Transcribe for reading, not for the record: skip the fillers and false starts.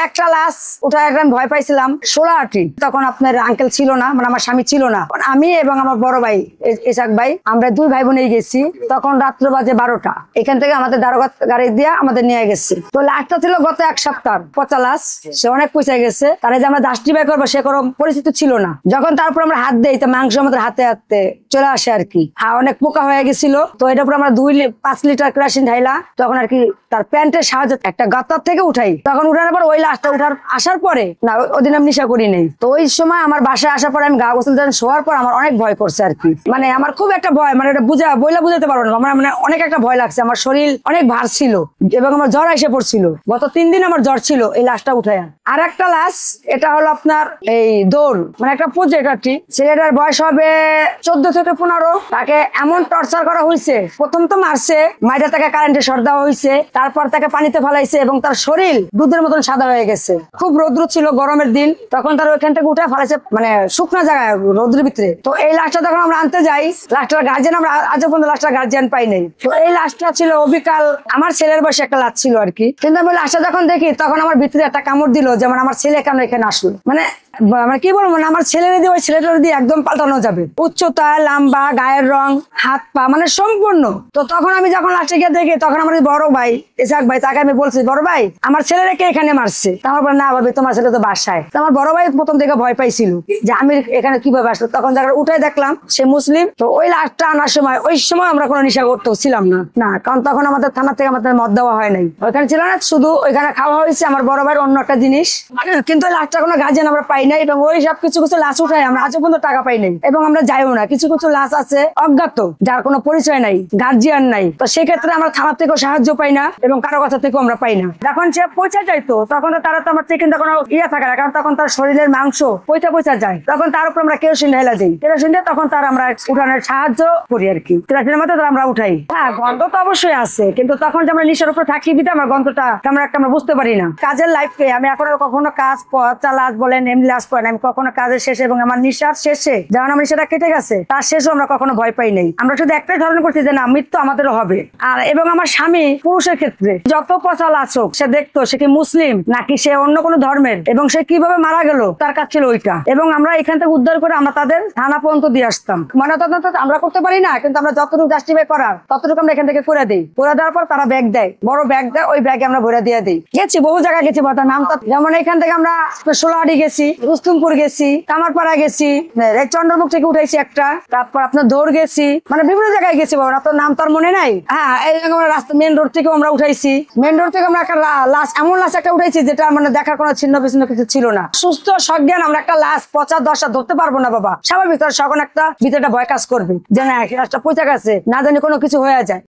একটা লাশ উঠায় আমি ভয় পাইছিলাম 16 তখন আপনার আঙ্কেল ছিল না, মানে আমার স্বামী ছিল না, আমি এবং আমার বড় ভাই ইসাক ভাই, আমরা 2 ভাই বোনেই গেছি। তখন রাত্র বাজে 12টা, এখান থেকে আমাদের দারোগা গাড়ি দিয়ে আমাদের নিয়ে গেছে। তো লাশটা ছিল গত 1 সপ্তাহ পচা লাশ, সে অনেক পয়সা গেছে। তারা যে আমরা দাসটি বাই করবো সে কোনো পরিচিত ছিল না। যখন তারপর আমরা হাত দেই তো মাংস আমাদের হাতে হাতে চলে আসে আর কি। অনেক পোকা হয়ে গেছিল। তো এটার উপর আমরা 5 লিটার কেরোসিন ঢাইলা তখন আর কি তার প্যান্টের সাহায্যে একটা গাতার থেকে উঠাই। তখন উঠানোর পর ওই লাশটা আসার পরে না, ওদিন আমি নেশা করি নাই। তো ওই সময় আমার বাসায় আসার পরে আমি গা গোসল শোয়ার পর আমার অনেক ভয় করছে আর কি। মানে আমার খুব একটা ভয়, মানে এটা বুঝাতে পারবো না। আমার মানে অনেক একটা ভয় লাগছে। আমার শরীর অনেক ভার ছিল এবং আমার জ্বর এসে পড়ছিল। গত 3 দিন আমার জ্বর ছিল এই লাশটা উঠায়। আর একটা লাশ, এটা হলো আপনার এই দৌড়, মানে একটা প্রজেক্ট আর কি। ছেলেটার বয়স হবে 14 থেকে 15। তাকে এমন টর্চার করা হয়েছে, প্রথম তো মারছে, মাইটা তাকে কারেন্টে শর্ট দেওয়া হয়েছে, তারপর তাকে পানিতে ফেলাইছে এবং তার শরীর দুধের মতন সাদা হয়ে গেছে। খুব রৌদ্র ছিল, গরমের দিন, তখন তার ওইখান থেকে উঠে ফেলাইছে, মানে শুকনা জায়গায় রৌদ্রের ভিতরে। তো এই লাশটা যখন আমরা আনতে যাই, লাশটার গার্জিয়ান আমরা আজ পর্যন্ত লাশটার গার্জিয়ান পাই নাই। তো এই লাশটা ছিল অবিকাল আমার ছেলের বয়সে একটা লাশ ছিল আর কি। কিন্তু আমি লাশটা যখন দেখি তখন আমার ভিতরে একটা কামড় দিল, যেমন আমার ছেলে কেন এখানে আসলো। মানে কি বলবো, মানে আমার ছেলের দিয়ে ওই ছেলেটার দিয়ে একদম পাল্টানো যাবে। উচ্চতা, লম্বা, গায়ের রং, হাত পা, মানে সম্পূর্ণ। তো তখন আমি যখন লাস্টে গিয়ে দেখি তখন আমার বড় ভাই ইসাক ভাই, তাকে আমি বলছি, বড় ভাই আমার ছেলেরা কে এখানে মারছে? আমার বলে না ভাবি, তোমার ছেলে তো বাসায়। তো আমার বড় ভাই প্রথম থেকে ভয় পাইছিল যে আমি এখানে কিভাবে আসলো। তখন যখন উঠে দেখলাম সে মুসলিম। তো ওই লাশটা আনার সময় ওই সময় আমরা কোনো নেশা করতেও ছিলাম না, কারণ তখন আমাদের থানা থেকে আমাদের মদ দেওয়া হয় নাই, ওইখানে ছিল না, শুধু ওইখানে খাওয়া হয়েছে আমার বড় ভাইয়ের অন্য একটা জিনিস। কিন্তু ওই লাশটা কোনো গার্জিয়ান আমরা পাই নাই এবং ওই সব কিছু লাশ উঠাই আমরা আজ পর্যন্ত টাকা পাই নাই এবং আমরা যাইও না। কিছু লাশ আছে অজ্ঞাত, যার কোনো পরিচয় নাই, গার্জিয়ান নাই। তো সেক্ষেত্রে আমরা থানা থেকেও সাহায্য পাই না এবং কারো কাছে থেকেও আমরা পাই না। যখন সে পয়সা যাইতো তখন তো তারা তো আমার থেকে কোনো থাকে না, কারণ তখন তার শরীরের মাংস পয়সা যায়। তখন তার উপর আমরা কেরোসিন ঢেলা দিই, কেরোসিন দিয়ে তখন তার আমরা উঠানোর সাহায্য করি আর কি। কেরোসিনের মধ্যে আমরা উঠাই। হ্যাঁ, গন্ধ তো অবশ্যই আছে, কিন্তু তখন যে আমরা নিশার উপর থাকি দিতে আমার গন্ধটা আমরা বুঝতে পারি না। কাজের লাইফে আমি এখন কখনো কাজ পচা লাশ বলেন এমনি লাশ পড়েন, আমি কখনো কাজের শেষে এবং আমার নিঃশ্বাস শেষে যখন আমার নিঃশ্বাসটা কেটে গেছে তার শেষও আমরা কখনো ভয় পাই নাই। আমরা শুধু একটাই ধারণা করছি যে না, মৃত্যু আমাদেরও হবে। আর এবং আমার স্বামী পুরুষের ক্ষেত্রে যত পচা লাশ হোক, সে দেখতো সে কি মুসলিম নাকি সে অন্য কোনো ধর্মের এবং সে কিভাবে মারা গেল তার কাজ ছিল ওইটা। এবং আমরা এখান থেকে উদ্ধার করে আমরা তাদের থানা পর্যন্ত দিয়ে আসতাম। ময়নাতদন্ত আমরা করতে পারি না, কিন্তু আমরা যতটুকু জাস্টিফাই করার ততটুকু আমরা এখান থেকে করে দিই। করে দেওয়ার পর তারা ব্যাগ দেয়, বড় ব্যাগ দেয়, ওই ব্যাগে আমরা ভরে দিয়ে দিই। গেছি বহু জায়গায় গেছি, নাম যেমন এখান থেকে আমরা 16 গেছি, রুস্তুমপুর গেছি, কামারপাড়া গেছি, চন্দ্রমুখ থেকে উঠেছি একটা, তারপর আপনার দৌড় গেছি, মানে বিভিন্ন জায়গায় গেছি বাবা, তো নাম তার মনে নাই। হ্যাঁ, এই রাস্তা মেন রোড থেকে আমরা উঠাইছি। মেন রোড থেকে আমরা একটা লাশ, এমন লাশ একটা উঠাইছি যেটা মানে দেখার কোনো ছিন্ন বিচ্ছিন্ন কিছু ছিল না। সুস্থ সজ্ঞান আমরা একটা লাশ পচা দশা ধরতে পারবো না বাবা। স্বাভাবিক, তার সকল একটা ভিতরে ভয় কাজ করবে যে না লাশটা পচা গেছে, না জানি কোনো কিছু হয়ে যায়।